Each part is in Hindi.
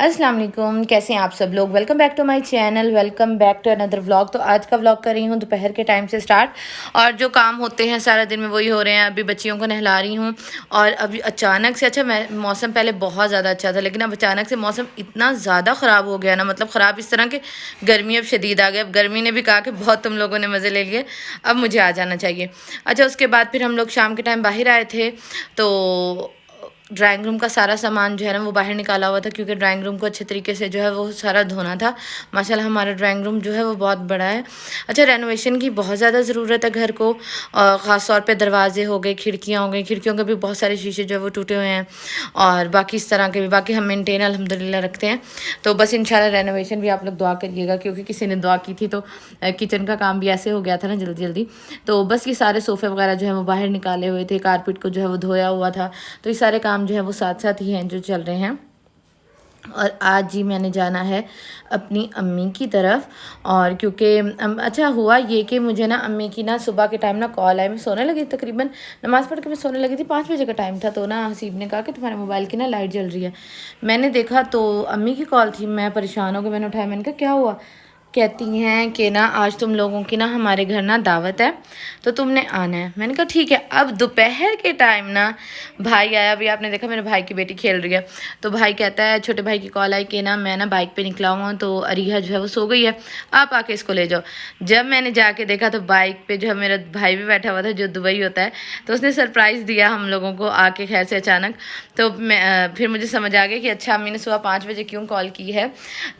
अस्सलाम वालेकुम, कैसे हैं आप सब लोग। Welcome back to my channel, welcome back to another vlog. तो आज का व्लॉग कर रही हूँ दोपहर के टाइम से स्टार्ट, और जो काम होते हैं सारा दिन में वही हो रहे हैं। अभी बच्चियों को नहला रही हूँ, और अभी अचानक से मौसम पहले बहुत ज़्यादा अच्छा था, लेकिन अब अचानक से मौसम इतना ज़्यादा ख़राब हो गया ना, मतलब ख़राब इस तरह के गर्मी अब शदीद आ गई। अब गर्मी ने भी कहा कि बहुत तुम लोगों ने मज़े ले लिए, अब मुझे आ जाना चाहिए। अच्छा, उसके बाद फिर हम लोग शाम के टाइम बाहर आए थे, तो ड्राइंग रूम का सारा सामान जो है ना वो बाहर निकाला हुआ था, क्योंकि ड्राइंग रूम को अच्छे तरीके से जो है वो सारा धोना था। माशाल्लाह हमारा ड्राइंग रूम जो है वो बहुत बड़ा है। अच्छा, रेनोवेशन की बहुत ज़्यादा ज़रूरत है घर को, ख़ास तौर पे दरवाजे हो गए, खिड़कियाँ हो गई, खिड़कियों के भी बहुत सारे शीशे जो है वो टूटे हुए हैं, और बाकी इस तरह के भी बाकी हम मेंटेन अल्हम्दुलिल्लाह रखते हैं। तो बस इंशाल्लाह रेनोवेशन भी आप लोग दुआ करिएगा, क्योंकि किसी ने दुआ की थी तो किचन का काम भी ऐसे हो गया था ना जल्दी जल्दी। तो बस ये सारे सोफ़े वगैरह जो है वो बाहर निकाले हुए थे, कारपेट को जो है वो धोया हुआ था। तो ये सारे काम जो है वो साथ साथ ही हैं जो चल रहे हैं। और आज जी मैंने जाना है अपनी अम्मी की तरफ, और क्योंकि अच्छा हुआ ये कि मुझे ना अम्मी की ना सुबह के टाइम ना कॉल आई। मैं सोने लगी, तकरीबन नमाज़ पढ़ के मैं सोने लगी थी, 5 बजे का टाइम था। तो ना हसीब ने कहा कि तुम्हारे मोबाइल की ना लाइट जल रही है। मैंने देखा तो अम्मी की कॉल थी। मैं परेशान हो गई, मैंने उठाया, मैंने कहा क्या हुआ। कहती हैं कि ना आज तुम लोगों की ना हमारे घर ना दावत है, तो तुमने आना है। मैंने कहा ठीक है। अब दोपहर के टाइम ना भाई आया, अभी आपने देखा मेरे भाई की बेटी खेल रही है, तो भाई कहता है, छोटे भाई की कॉल आई कि ना मैं ना बाइक पे निकला हुआ, तो अरिहा जो है वो सो गई है, आप आके इसको ले जाओ। जब मैंने जाके देखा तो बाइक पे जो है मेरा भाई भी बैठा हुआ था, जो दुबई होता है, तो उसने सरप्राइज़ दिया हम लोगों को आके खैर से अचानक। तो मैं फिर मुझे समझ आ गया कि अच्छा अम्मी ने सुबह 5 बजे क्यों कॉल की है,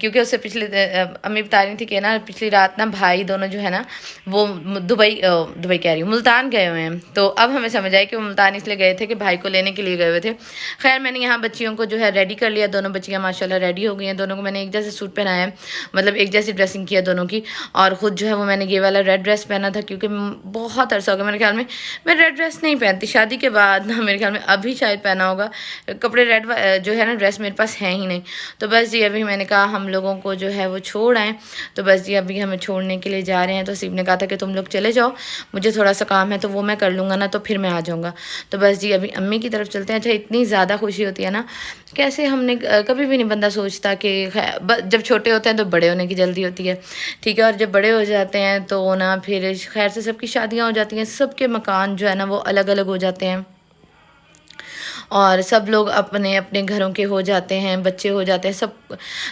क्योंकि उससे पिछले अम्मी बता रही थी कि ना पिछली रात ना भाई दोनों जो है ना वो दुबई कह रही हूँ, मुल्तान गए हुए हैं। तो अब हमें समझ आया कि वो मुल्तान इसलिए गए थे कि भाई को लेने के लिए गए हुए थे। खैर मैंने यहाँ बच्चियों को जो है रेडी कर लिया, दोनों बच्चियाँ माशाल्लाह रेडी हो गई हैं। दोनों को मैंने एक जैसे सूट पहनाया है, मतलब एक जैसी ड्रेसिंग किया दोनों की, और ख़ुद जो है वो मैंने ये वाला रेड ड्रेस पहना था, क्योंकि बहुत अरसा हो गया मेरे ख्याल में मैं रेड ड्रेस नहीं पहनती, शादी के बाद ना मेरे ख्याल में अभी शायद पहना होगा कपड़े रेड जो है ना ड्रेस मेरे पास है ही नहीं। तो बस जी अभी मैंने कहा हम लोगों को जो है वो छोड़ आएँ, तो बस जी अभी हमें छोड़ने के लिए जा रहे हैं। तो हसीब ने कहा था कि तुम लोग चले जाओ, मुझे थोड़ा सा काम है तो वो मैं कर लूँगा ना, तो फिर मैं आ जाऊँगा। तो बस जी अभी अम्मी की तरफ चलते हैं। अच्छा, इतनी ज़्यादा खुशी होती है ना, कैसे हमने कभी भी नहीं बंदा सोचता कि जब छोटे होते हैं तो बड़े होने की जल्दी होती है, ठीक है, और जब बड़े हो जाते हैं तो ना फिर खैर से सबकी शादियाँ हो जाती हैं, सबके मकान जो है ना वो अलग अलग हो जाते हैं, और सब लोग अपने अपने घरों के हो जाते हैं, बच्चे हो जाते हैं,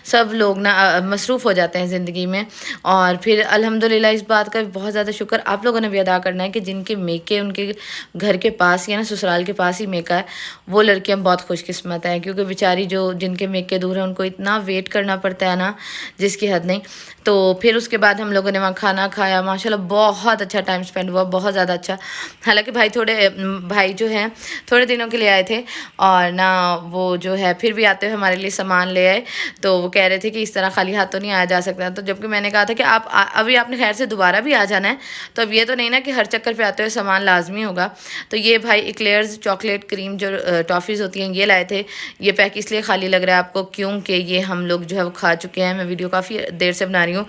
सब लोग ना मसरूफ़ हो जाते हैं ज़िंदगी में। और फिर अल्हम्दुलिल्लाह इस बात का भी बहुत ज़्यादा शुक्र आप लोगों ने भी अदा करना है कि जिनके मेके उनके घर के पास या ना ससुराल के पास ही मेका है, वो लड़कियां बहुत खुशकिस्मत हैं, क्योंकि बेचारी जो जिनके मेके दूर हैं उनको इतना वेट करना पड़ता है ना जिसकी हद नहीं। तो फिर उसके बाद हम लोगों ने वहाँ खाना खाया, माशाल्लाह बहुत अच्छा टाइम स्पेंड हुआ, बहुत ज़्यादा अच्छा। हालांकि भाई जो हैं थोड़े दिनों के लिए आए थे, और ना वो जो है फिर भी आते हुए हमारे लिए सामान ले आए। तो वो कह रहे थे कि इस तरह खाली हाथ तो नहीं आया जा सकता, तो जबकि मैंने कहा था कि अभी आपने खैर से दोबारा भी आ जाना है, तो अब ये तो नहीं ना कि हर चक्कर पे आते हुए सामान लाजमी होगा। तो ये भाई इक्लेयर्स चॉकलेट क्रीम जो टॉफ़ीज़ होती हैं ये लाए थे। ये पैक इसलिए खाली लग रहा है आपको क्योंकि ये हम लोग जो है वो खा चुके हैं। मैं वीडियो काफ़ी देर से बना रही हूँ,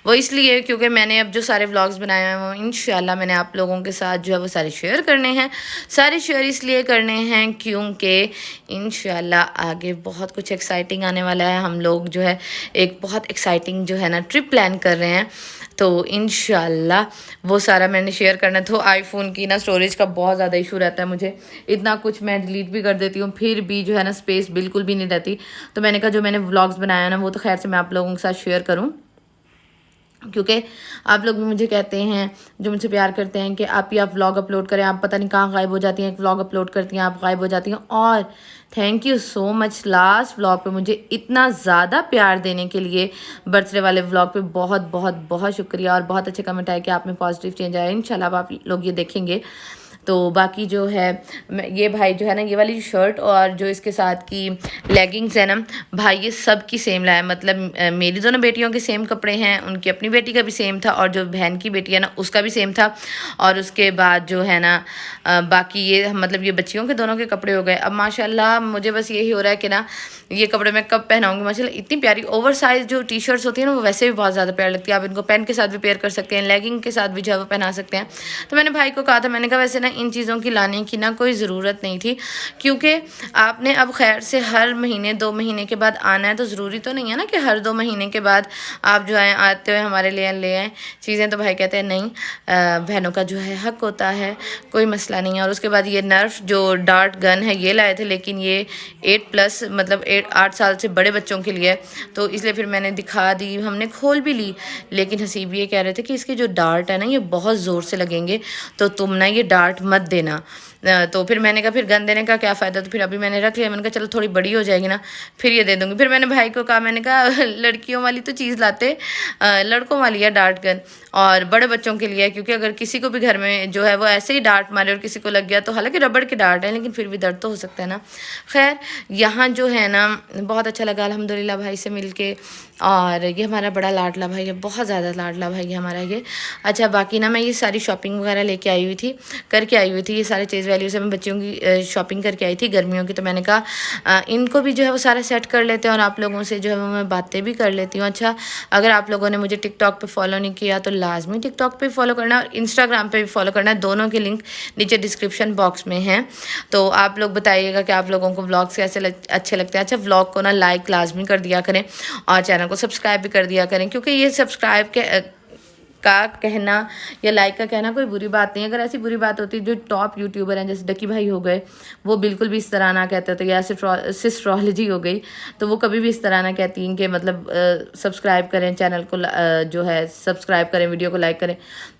वो इसलिए क्योंकि मैंने अब जो सारे व्लॉग्स बनाए हैं वो इंशाल्लाह मैंने आप लोगों के साथ जो है वो सारे शेयर करने हैं। सारे शेयर इसलिए करने हैं क्योंकि इंशाल्लाह आगे बहुत कुछ एक्साइटिंग आने वाला है। हम लोग जो है एक बहुत एक्साइटिंग जो है ना ट्रिप प्लान कर रहे हैं, तो इंशाल्लाह वो सारा मैंने शेयर करना। तो आईफोन की ना स्टोरेज का बहुत ज़्यादा इशू रहता है मुझे, इतना कुछ मैं डिलीट भी कर देती हूँ फिर भी जो है ना स्पेस बिल्कुल भी नहीं रहती। तो मैंने कहा जो मैंने व्लॉग्स बनाया ना वो तो खैर से मैं आप लोगों के साथ शेयर करूँ, क्योंकि आप लोग भी मुझे कहते हैं जो मुझसे प्यार करते हैं कि आप व्लॉग अपलोड करें, आप पता नहीं कहाँ गायब हो जाती हैं, एक व्लॉग अपलोड करती हैं आप गायब हो जाती हैं। और thank you so much last vlog पे मुझे इतना ज़्यादा प्यार देने के लिए, बर्थडे वाले व्लॉग पे बहुत बहुत बहुत शुक्रिया, और बहुत अच्छे कमेंट आए कि आप में पॉजिटिव चेंज आया। इंशाल्लाह आप लोग ये देखेंगे। तो बाकी जो है ये भाई जो है ना ये वाली शर्ट और जो इसके साथ की लेगिंग्स है ना भाई, ये सब की सेम लाया, मतलब मेरी दोनों बेटियों के सेम कपड़े हैं, उनकी अपनी बेटी का भी सेम था, और जो बहन की बेटी है ना उसका भी सेम था। और उसके बाद जो है ना बाकी ये मतलब ये बच्चियों के दोनों के कपड़े हो गए। अब माशाल्लाह मुझे बस यही हो रहा है कि ना ये कपड़े मैं कब पहनाऊंगी। माशाल्लाह इतनी प्यारी ओवर साइज जो टी शर्ट्स होती है ना वो वैसे भी बहुत ज़्यादा प्यारी लगती है। आप इनको पेन के साथ भी पेयर कर सकते हैं, लेगिंग के साथ भी जो है वो पहना सकते हैं। तो मैंने भाई को कहा था, मैंने कहा वैसे ना इन चीज़ों की लाने की ना कोई ज़रूरत नहीं थी, क्योंकि आपने अब खैर से हर महीने 2 महीने के बाद आना है, तो ज़रूरी तो नहीं है ना कि हर 2 महीने के बाद आप जो है आते हुए हमारे लिए ले आएँ चीज़ें। तो भाई कहते हैं नहीं, बहनों का जो है हक होता है, कोई मसला नहीं है। और उसके बाद ये नर्फ जो डार्ट गन है ये लाए थे, लेकिन ये 8+ मतलब 8 साल से बड़े बच्चों के लिए, तो इसलिए फिर मैंने दिखा दी, हमने खोल भी ली। लेकिन हसीब ये कह रहे थे कि इसके जो डार्ट है ना ये बहुत ज़ोर से लगेंगे, तो तुम ना ये डार्ट मत देना। तो फिर मैंने कहा फिर गन देने का क्या फ़ायदा, तो फिर अभी मैंने रख लिया। मैंने कहा चलो थोड़ी बड़ी हो जाएगी ना फिर ये दे दूँगी। फिर मैंने भाई को कहा, मैंने कहा लड़कियों वाली तो चीज़ लाते, लड़कों वाली है डार्ट गन, और बड़े बच्चों के लिए है, क्योंकि अगर किसी को भी घर में जो है वो ऐसे ही डार्ट मारे और किसी को लग गया, तो हालांकि रबड़ के डार्ट है लेकिन फिर भी दर्द तो हो सकता है ना। खैर यहाँ जो है ना बहुत अच्छा लगा अल्हम्दुलिल्लाह भाई से मिलके। और ये हमारा बड़ा लाडला भाई है, बहुत ज़्यादा लाडला भाई है हमारा ये। अच्छा बाकी ना मैं ये सारी शॉपिंग वगैरह लेके आई हुई थी, करके आई हुई थी, ये सारे चीज़ वैल्यू से मैं बच्चियों की शॉपिंग करके आई थी गर्मियों की। तो मैंने कहा इनको भी जो है वो सारा सेट कर लेते हैं और आप लोगों से जो है वो मैं बातें भी कर लेती हूँ। अच्छा अगर आप लोगों ने मुझे टिकटॉक पे फॉलो नहीं किया तो लाजमी टिकटॉक पे फॉलो करना और इंस्टाग्राम पे भी फॉलो करना है, दोनों के लिंक नीचे डिस्क्रिप्शन बॉक्स में हैं। तो आप लोग बताइएगा कि आप लोगों को व्लॉग्स कैसे अच्छे लगते हैं। अच्छा व्लॉग को ना लाइक लाजमी कर दिया करें और चैनल को सब्सक्राइब भी कर दिया करें, क्योंकि ये सब्सक्राइब का कहना या लाइक का कहना कोई बुरी बात नहीं है। अगर ऐसी बुरी बात होती, जो टॉप यूट्यूबर हैं जैसे डकी भाई हो गए, वो बिल्कुल भी इस तरह ना कहते थे, या सिस्ट्रोलॉजी हो गई, तो वो कभी भी इस तरह ना कहती हैं कि मतलब सब्सक्राइब करें चैनल को, जो है सब्सक्राइब करें, वीडियो को लाइक करें।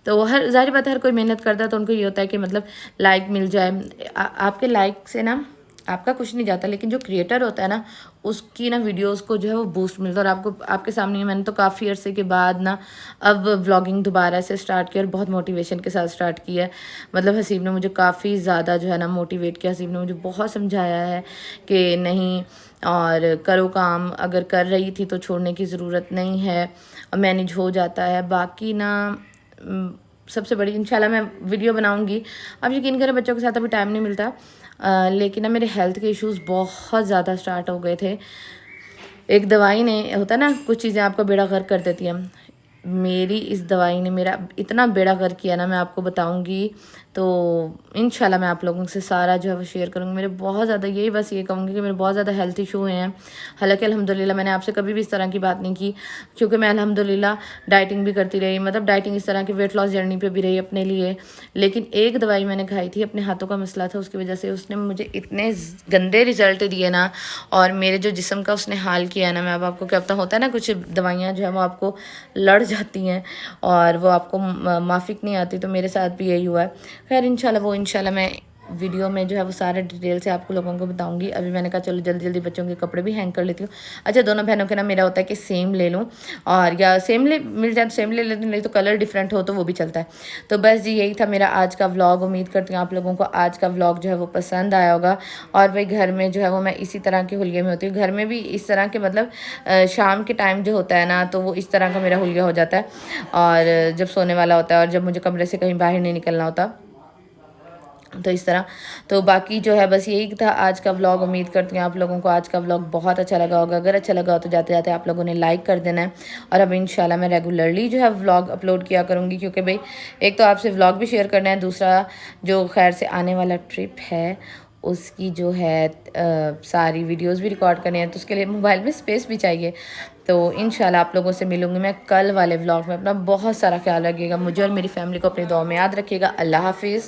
तो हर जाहिर बात है हर कोई मेहनत करता है, तो उनको ये होता है कि मतलब लाइक मिल जाए। आपके लाइक से ना आपका कुछ नहीं जाता, लेकिन जो क्रिएटर होता है ना उसकी ना वीडियोस को जो है वो बूस्ट मिलता है। और आपको आपके सामने मैंने तो काफ़ी अरसे के बाद ना अब व्लॉगिंग दोबारा से स्टार्ट किया और बहुत मोटिवेशन के साथ स्टार्ट किया है। मतलब हसीब ने मुझे काफ़ी ज़्यादा जो है ना मोटिवेट किया, हसीब ने मुझे बहुत समझाया है कि नहीं और करो काम, अगर कर रही थी तो छोड़ने की ज़रूरत नहीं है, मैनेज हो जाता है। बाकी ना सबसे बड़ी इंशाल्लाह मैं वीडियो बनाऊंगी। अब यकीन करें बच्चों के साथ अभी टाइम नहीं मिलता, लेकिन ना मेरे हेल्थ के इश्यूज़ बहुत ज़्यादा स्टार्ट हो गए थे। एक दवाई ने होता ना कुछ चीज़ें आपका बेड़ा गर्क कर देती हैं, मेरी इस दवाई ने मेरा इतना बेड़ा गर्क किया ना, मैं आपको बताऊंगी। तो इंशाल्लाह मैं आप लोगों से सारा जो है वो शेयर करूँगी। मेरे बहुत ज़्यादा यही बस ये कहूँगी कि मेरे बहुत ज़्यादा हेल्थ इशू हुए हैं। हालांकि अल्हम्दुलिल्लाह मैंने आपसे कभी भी इस तरह की बात नहीं की, क्योंकि मैं अल्हम्दुलिल्लाह डाइटिंग भी करती रही, मतलब डाइटिंग इस तरह की वेट लॉस जर्नी पे भी रही अपने लिए। लेकिन एक दवाई मैंने खाई थी, अपने हाथों का मसला था, उसकी वजह से उसने मुझे इतने गंदे रिजल्ट दिए ना, और मेरे जो जिस्म का उसने हाल किया ना, मैं अब आपको क्या पता, होता है ना कुछ दवाइयाँ जो है वो आपको लड़ जाती हैं और वो आपको माफिक नहीं आती, तो मेरे साथ भी यही हुआ है। खैर इंशाल्लाह मैं वीडियो में जो है वो सारे डिटेल से आपको लोगों को बताऊंगी। अभी मैंने कहा चलो जल्दी जल्दी बच्चों के कपड़े भी हैंग कर लेती हूँ। अच्छा दोनों बहनों के ना मेरा होता है कि सेम ले लूँ, और या सेम ले मिल जाए तो सेम ले लेती हूँ, नहीं तो कलर डिफरेंट हो तो वो भी चलता है। तो बस जी यही था मेरा आज का व्लॉग। उम्मीद करती हूँ आप लोगों को आज का व्लॉग जो है वो पसंद आया होगा। और भाई घर में जो है वो मैं इसी तरह के हुलिये में होती हूँ, घर में भी इस तरह के मतलब शाम के टाइम जो होता है ना, तो वो इस तरह का मेरा हुलिया हो जाता है, और जब सोने वाला होता है और जब मुझे कमरे से कहीं बाहर नहीं निकलना होता, तो इस तरह। तो बाकी जो है बस यही था आज का व्लॉग। उम्मीद करती हूँ आप लोगों को आज का व्लॉग बहुत अच्छा लगा होगा। अगर अच्छा लगा हो तो जाते जाते आप लोगों ने लाइक कर देना है। और अब इंशाल्लाह मैं रेगुलरली जो है व्लॉग अपलोड किया करूँगी, क्योंकि भाई एक तो आपसे व्लॉग भी शेयर करना है, दूसरा जो खैर से आने वाला ट्रिप है उसकी जो है सारी वीडियोस भी रिकॉर्ड करनी है, तो उसके लिए मोबाइल में स्पेस भी चाहिए। तो इंशाल्लाह आप लोगों से मिलूंगी मैं कल वाले व्लॉग में। अपना बहुत सारा ख्याल रखिएगा, मुझे और मेरी फैमिली को अपनी दुआ में याद रखिएगा। अल्लाह हाफिज़।